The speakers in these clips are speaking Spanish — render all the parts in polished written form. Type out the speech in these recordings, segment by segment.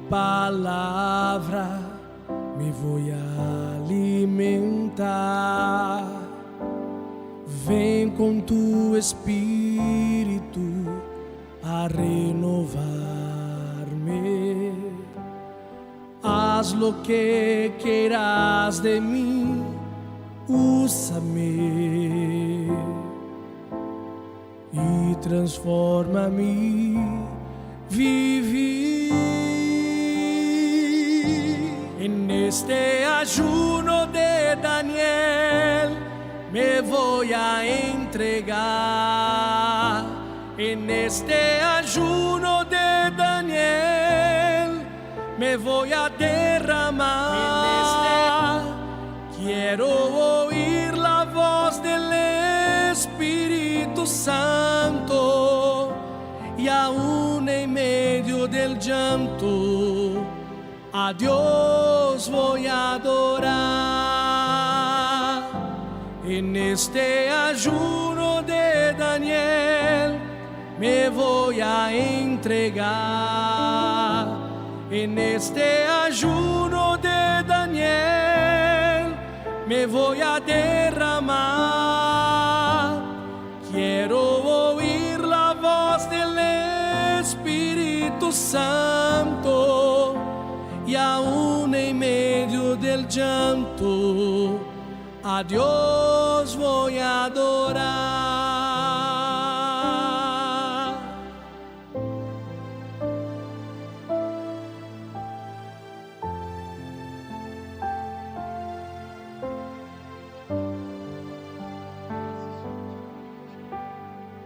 palavra me vou alimentar. Vem com tu espírito a renovar-me. Haz lo que queiras de mim, úsame e transforma-me. Vivi en este ayuno de Daniel, me voy a entregar. En este ayuno de Daniel, me voy a derramar. Quiero oír la voz del Espíritu Santo, y aún en medio del llanto a Dios voy a adorar. En este ayuno de Daniel me voy a entregar. En este ayuno de Daniel me voy a derramar. Quiero oír la voz del Espíritu Santo, y aún en medio del llanto a Dios voy a adorar.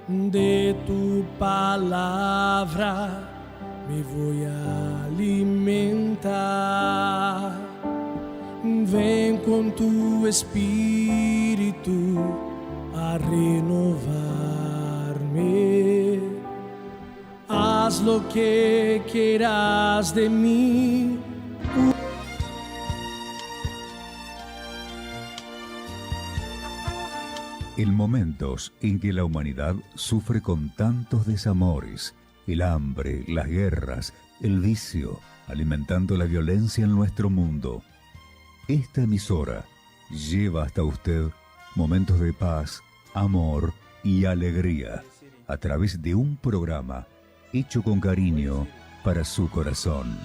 De tu palabra me voy a alimentar. Ven con tu espíritu a renovarme. Haz lo que quieras de mí. En momentos en que la humanidad sufre con tantos desamores, el hambre, las guerras, el vicio, alimentando la violencia en nuestro mundo, esta emisora lleva hasta usted momentos de paz, amor y alegría a través de un programa hecho con cariño para su corazón.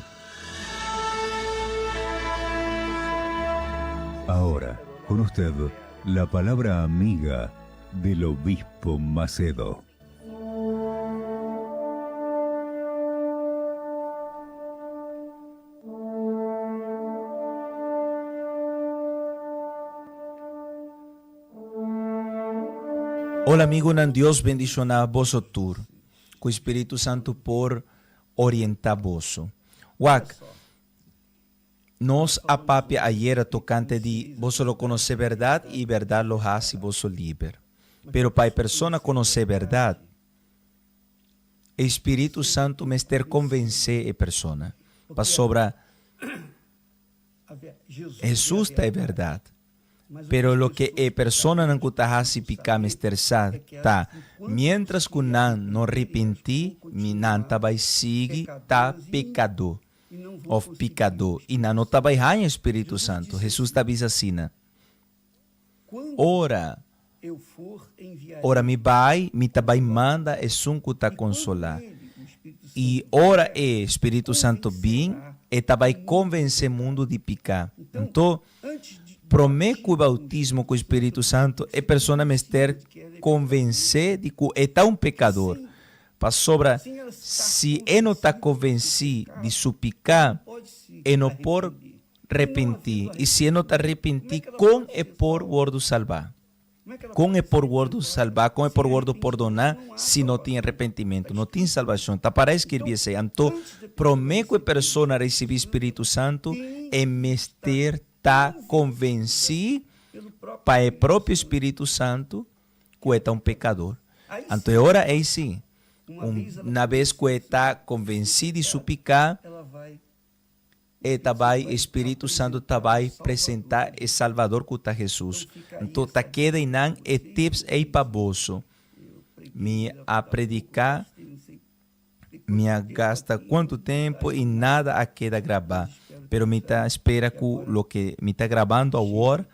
Ahora, con usted, la palabra amiga del obispo Macedo. Hola amigo, nan Dios bendicionar vosso tur, com o Espírito Santo por orientar vosso. Wak, nos apapia ayer tocante de vosso lo conocer verdade e verdade lo hace vosso liber. Pero para a persona conhecer verdade, o Espírito Santo mester convencer a persona. Para sobra Jesus é verdade. Pero lo que a persona não kutahasi pika mestersad ta, mientras que não arrepenti, não tabai sigue ta pecador, of pecador, e não tabai hanha Espírito Santo. Jesus tabiza assim, ora me vai, me tabai manda e sunku ta consolar. E ora é Espírito Santo bem, e tabai convencer mundo de picar. Então, promete o bautismo com o Espírito Santo é persona mester convencer de que é um pecador. Para sobra, se não está convencido de su pecar, não por arrepentir. E se não está arrepentir, com é por gordo salvar. Com é por gordo salvar, com é por gordo perdonar, se não tem arrependimento, não tem salvação. Está para escrever assim. Então, promete a persona receber o Espírito Santo é mester está convencido para o próprio Espírito Santo que é um pecador. Então, agora é assim. Uma vez que está convencido de seu pecado, o Espírito Santo vai apresentar o Salvador que está Jesus. Então, está queda e não é tips aí para você. Me a predicar me gasta quanto tempo e nada a queda gravar. Pero me tá espera que lo que me está gravando agora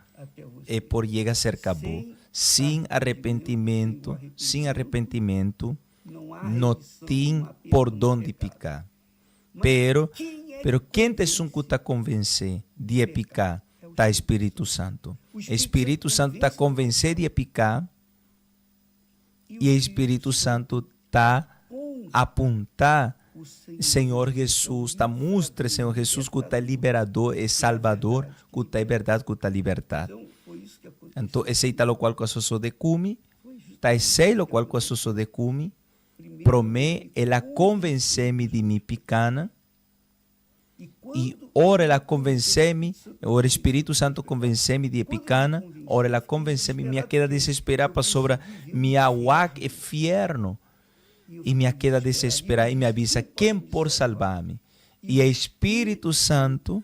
é por llegar a ser acabou. Sem arrependimento, não tem por onde picar. Pero quem te está convencer de picar? Tá Espírito Santo. Espírito Santo está convencer de picar e Espírito Santo está apontar Senhor Jesus, está mostra Senhor Jesus que está liberador e salvador, que está em verdade, que está libertado. Então, esse é o qual que eu de cume, tá esse o qual que eu de cume, promete ela convencer-me de me picana, e ora ela convence-me, ora Espírito Santo convence-me de picana, ora ela convence-me, minha queda desesperada para sobre minha wak e fierno, e minha queda desesperada e me avisa quem por salvar-me. E é Espírito Santo,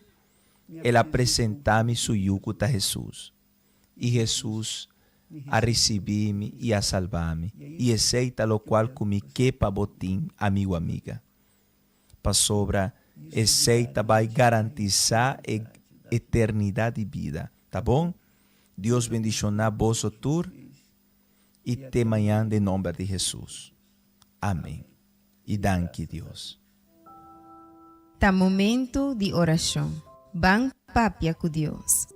ele apresentar-me seu yugo a Jesus. E Jesus a receber-me e a salvar-me. E aceita o qual comi que para botim, amigo, amiga. Para sobra, aceita vai garantizar a eternidade de vida. Tá bom? Deus bendicionar vos tour e até amanhã, em nome de Jesus. Amém. E danke Deus. Tá momento de oração. Bang papia com Deus.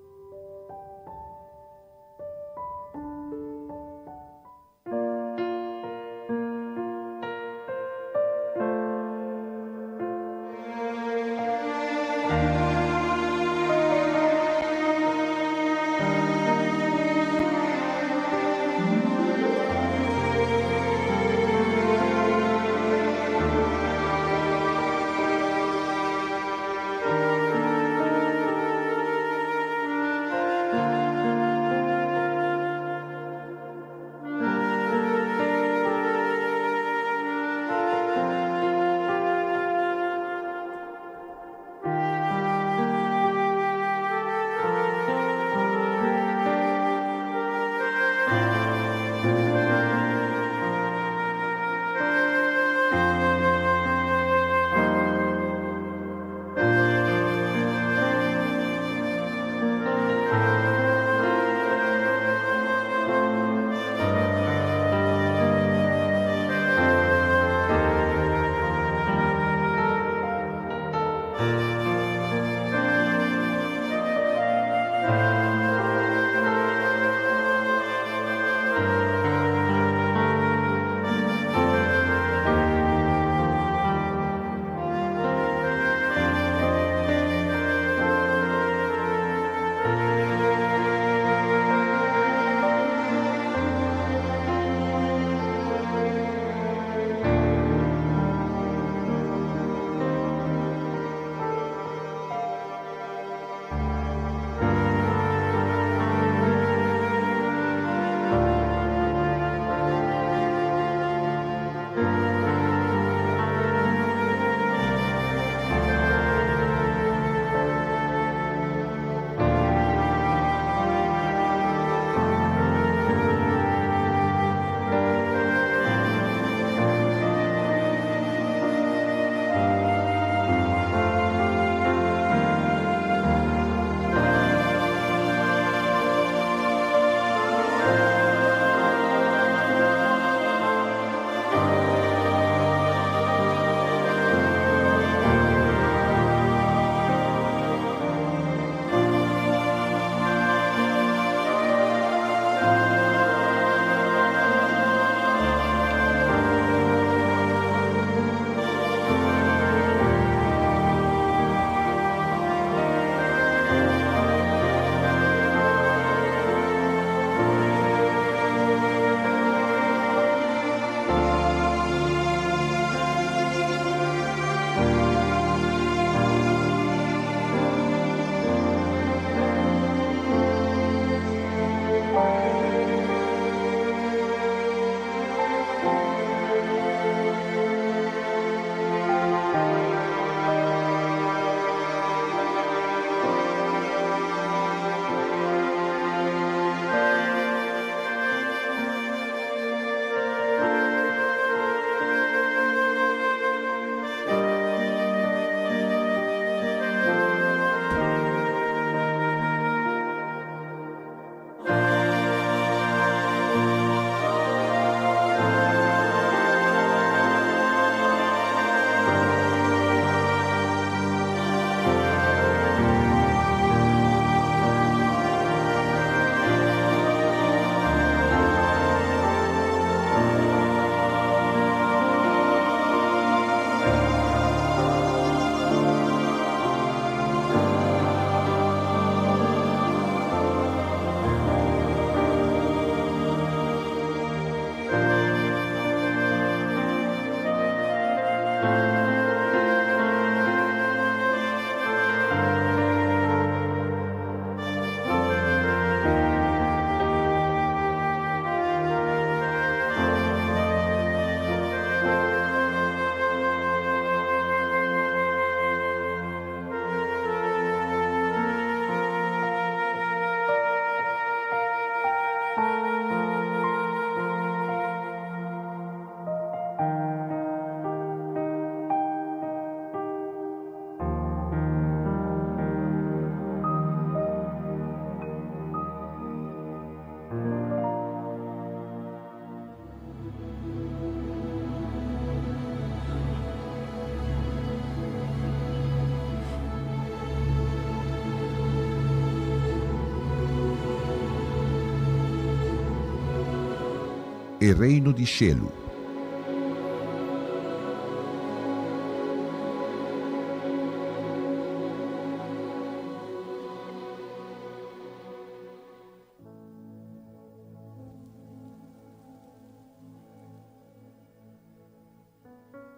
e reino di cielo.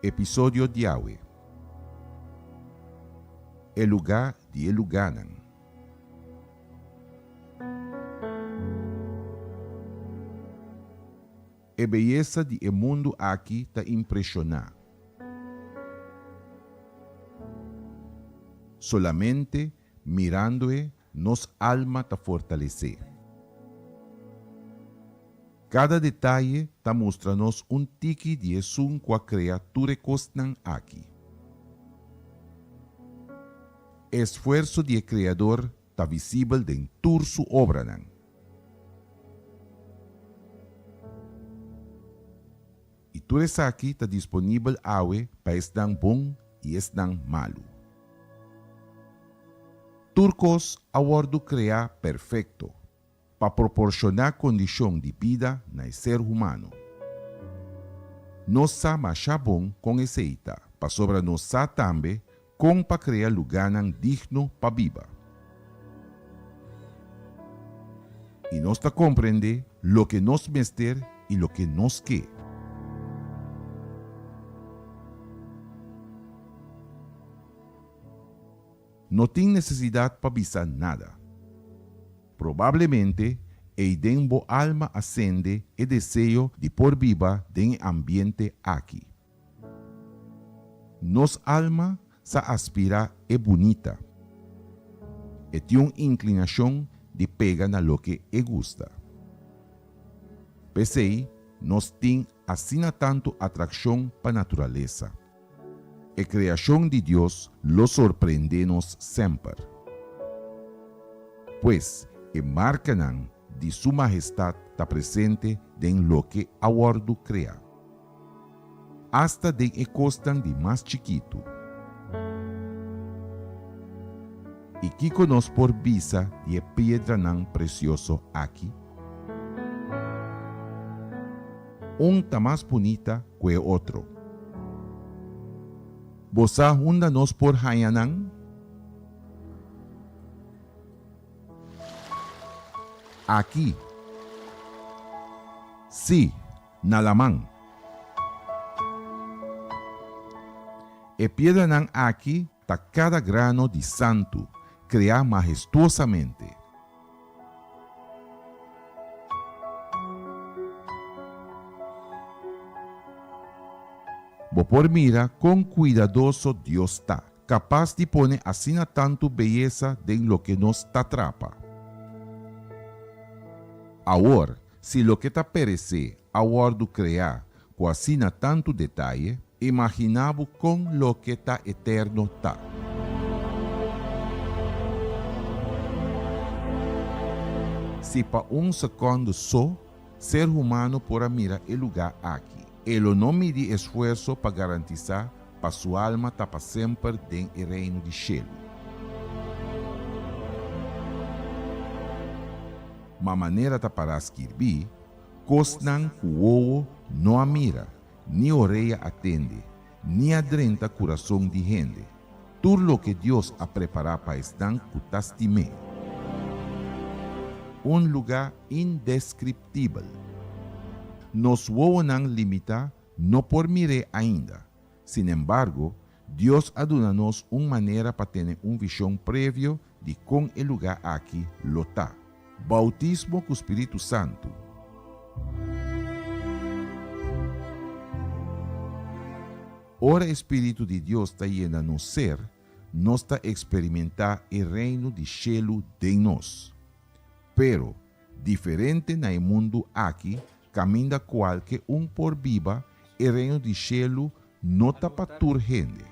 Episodio de Yahweh. El lugar de Eluganan. A beleza de o mundo aqui te impressiona. Solamente mirando-o, nos alma te fortalece. Cada detalhe te mostra-nos tique de som com a criatura costan aqui. Esforço de Criador está visível em toda sua obra. E tudo isso aqui está disponível para estar bom e estar malo. Turcos aguardo criar perfeito, para proporcionar condição de vida no ser humano. Nós mas bom com eceita, para sobra nós também com para criar lugar digno para viva. E nós ta compreende lo que nos mester e lo que nos quer. Não tem necessidade para avisar nada. Provavelmente, en bo alma ascende el deseo de por viva den ambiente aquí. Nos alma se aspira e bonita. E tiene inclinación de pegar a lo que e gusta. Pese nos tiene asina tanto atracción para naturaleza. E creación de Dios lo sorprende-nos siempre. Pues, e marcanan de su majestad está presente en lo que aguardo crea. Hasta de e costan de más chiquito. Y que conos por visa de piedra nan precioso aquí. Un está más bonita que otro. Bosa hunda nos por hayanan. Aquí. Sí, nalamán. E piedra nan aquí ta cada grano de santo, crea majestuosamente. Bo por mira, con cuidadoso Dios está, capaz de poner asina tanto belleza de lo que nos atrapa. Ahora, si lo que te parece aguardo crear com assina tanto detalhe, imaginavo com lo que ta eterno ta. Se para segundo só, ser humano pode mirar o lugar aqui. Ele não mide esforço para garantizar para sua alma ta para sempre dentro do reino de cielo. Ma maneira ta para escrever, cosnan cuo não a mira, ni orelha atende, ni adrenta coração de gente. Tudo lo que Deus ha preparado para estar cutastime. Lugar indescriptível. Nos não limita, não por mire ainda. Sin embargo, Deus aduna-nos maneira para ter visão prévio de com o lugar aqui lotá. Bautismo com o Espírito Santo. Ora o Espírito de Deus está llena no ser, nós está experimentar o reino de cielo de nós. Pero, diferente no mundo aqui, caminha qual que por viva, o reino de cielo não está para tur gente.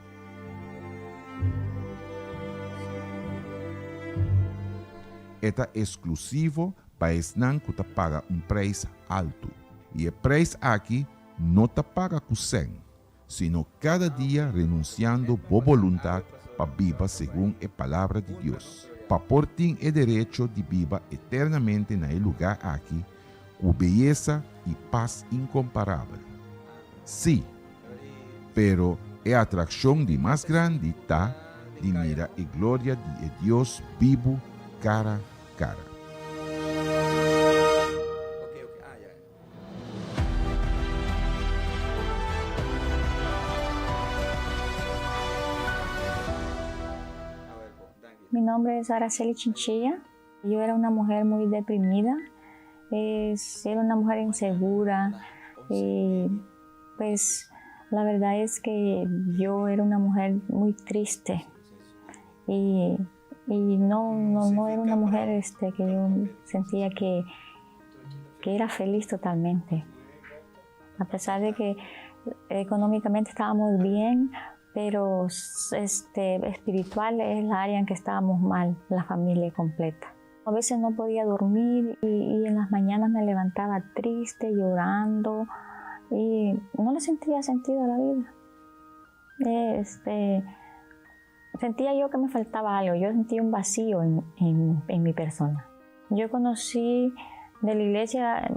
Está exclusivo para esnan que te paga preço alto. E o preço aqui não te paga com 100, sino cada dia renunciando por voluntade para viver segundo a palavra de Deus. Para por ti o direito de viver eternamente no lugar aqui, com beleza y paz incomparable. Sí, pero la atracción de más grande está de mirar la gloria de Dios vivo cara a cara. Mi nombre es Araceli Chinchilla. Yo era una mujer muy deprimida, era una mujer insegura. Pues la verdad es que yo era una mujer muy triste y no era una mujer que yo sentía que era feliz totalmente. A pesar de que económicamente estábamos bien, pero espiritual es la área en que estábamos mal, la familia completa. A veces no podía dormir y en las mañanas me levantaba triste, llorando y no le sentía sentido a la vida. Sentía yo que me faltaba algo, yo sentía un vacío en mi persona. Yo conocí de la iglesia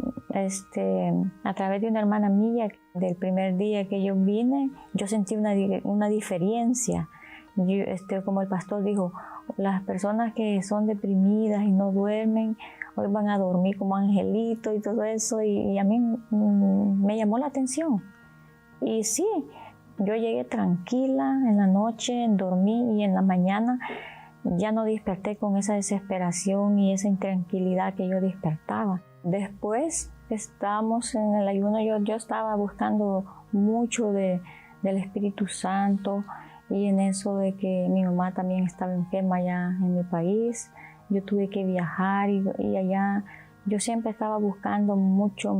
a través de una hermana mía. Del primer día que yo vine, yo sentí una diferencia. Como el pastor dijo, las personas que son deprimidas y no duermen, hoy van a dormir como angelitos y todo eso, y a mí me llamó la atención. Y sí, yo llegué tranquila en la noche, dormí y en la mañana ya no desperté con esa desesperación y esa intranquilidad que yo despertaba. Después estábamos en el ayuno, yo estaba buscando mucho del Espíritu Santo, y en eso de que mi mamá también estaba enferma allá en mi país, yo tuve que viajar y allá yo siempre estaba buscando mucho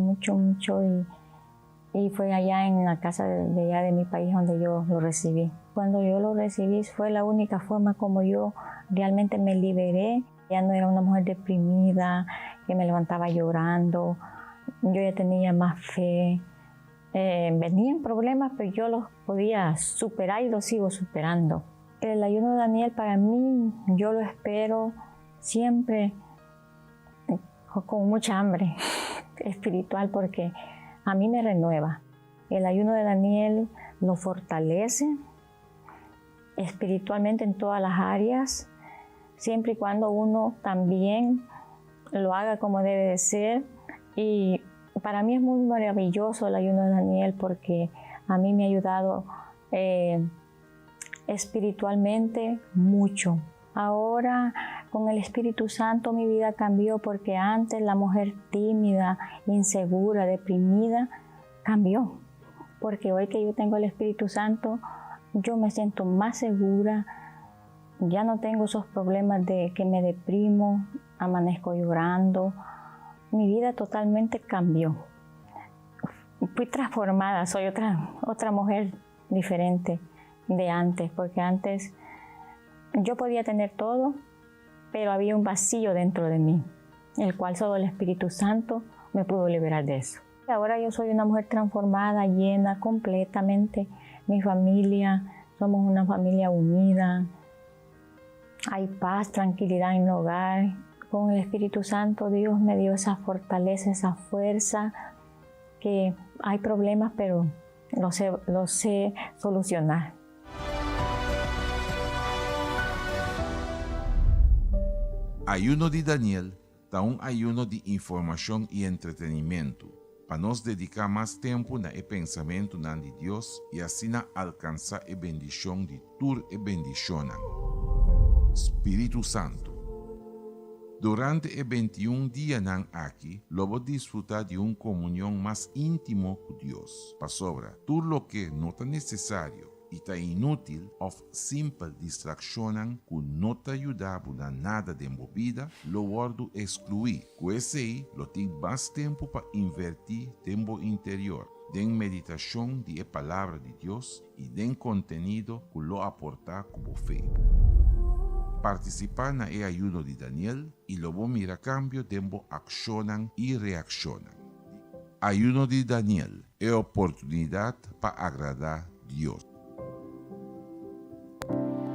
y fue allá en la casa de allá de mi país donde yo lo recibí. Cuando yo lo recibí fue la única forma como yo realmente me liberé. Ya no era una mujer deprimida que me levantaba llorando, yo ya tenía más fe. Venían problemas, pero yo los podía superar y los sigo superando. El ayuno de Daniel para mí, yo lo espero siempre con mucha hambre espiritual porque a mí me renueva. El ayuno de Daniel lo fortalece espiritualmente en todas las áreas, siempre y cuando uno también lo haga como debe de ser. Y para mí es muy maravilloso el ayuno de Daniel porque a mí me ha ayudado espiritualmente mucho. Ahora con el Espíritu Santo mi vida cambió porque antes la mujer tímida, insegura, deprimida, cambió. Porque hoy que yo tengo el Espíritu Santo, yo me siento más segura, ya no tengo esos problemas de que me deprimo, amanezco llorando. Mi vida totalmente cambió. Fui transformada, soy otra mujer diferente de antes, porque antes yo podía tener todo, pero había un vacío dentro de mí, el cual solo el Espíritu Santo me pudo liberar de eso. Ahora yo soy una mujer transformada, llena completamente. Mi familia, somos una familia unida. Hay paz, tranquilidad en el hogar. Con el Espíritu Santo Dios me dio esa fortaleza, esa fuerza, que hay problemas, pero lo sé solucionar. Ayuno de Daniel está un ayuno de información y entretenimiento, para nos dedicar más tiempo en el pensamiento de Dios y así alcanzar la bendición de tur y bendición. Espíritu Santo. Durante el 21 días aquí, lo voy a disfrutar de una comunión más íntimo con Dios. Para sobra, todo lo que no está necesario y está inútil o simple distracción que no te ayuda a nada de movida, lo guardo excluir. Con ese, lo tengo más tiempo para invertir tiempo interior, en meditación de la palabra de Dios y en contenido que lo aporta como fe. Participar en el ayuno de Daniel y luego mira cambio de accionan y reaccionan. Ayuno de Daniel es oportunidad para agradar a Dios.